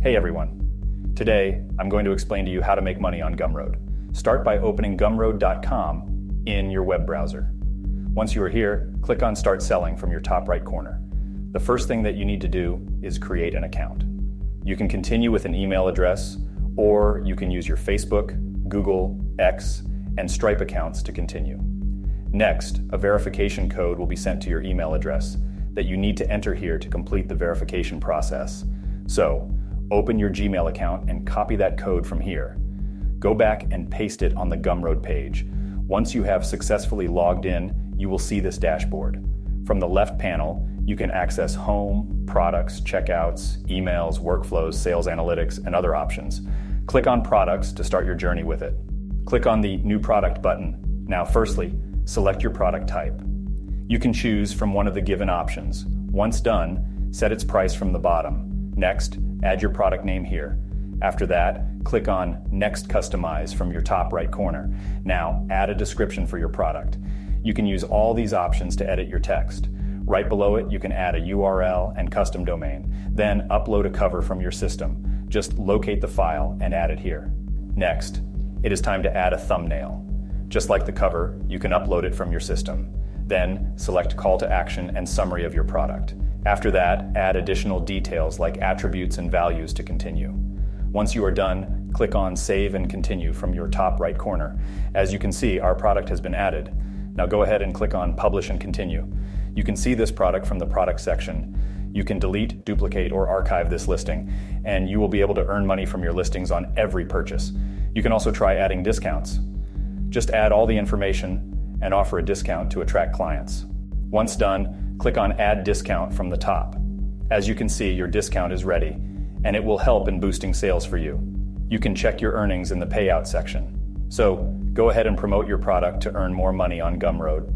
Hey everyone. Today, I'm going to explain to you how to make money on Gumroad. Start by opening gumroad.com in your web browser. Once you are here, click on Start Selling from your top right corner. The first thing that you need to do is create an account. You can continue with an email address, or you can use your Facebook, Google, X, and Stripe accounts to continue. Next, a verification code will be sent to your email address that you need to enter here to complete the verification process. So, open your Gmail account and copy that code from here. Go back and paste it on the Gumroad page. Once you have successfully logged in, you will see this dashboard. From the left panel, you can access home, products, checkouts, emails, workflows, sales analytics, and other options. Click on products to start your journey with it. Click on the New Product button. Now, firstly, select your product type. You can choose from one of the given options. Once done, set its price from the bottom. Next, add your product name here. After that, click on Next Customize from your top right corner. Now, add a description for your product. You can use all these options to edit your text. Right below it, you can add a URL and custom domain. Then upload a cover from your system. Just locate the file and add it here. Next, it is time to add a thumbnail. Just like the cover, you can upload it from your system. Then, select Call to Action and Summary of your product. After that, add additional details like attributes and values to continue. Once you are done, click on Save and Continue from your top right corner. As you can see, our product has been added. Now go ahead and click on Publish and Continue. You can see this product from the product section. You can delete, duplicate, or archive this listing, and you will be able to earn money from your listings on every purchase. You can also try adding discounts. Just add all the information and offer a discount to attract clients. Once done, click on Add Discount from the top. As you can see, your discount is ready, and it will help in boosting sales for you. You can check your earnings in the payout section. So, go ahead and promote your product to earn more money on Gumroad.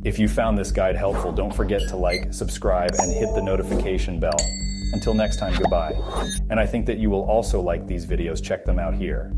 If you found this guide helpful, don't forget to like, subscribe, and hit the notification bell. Until next time, goodbye. And I think that you will also like these videos. Check them out here.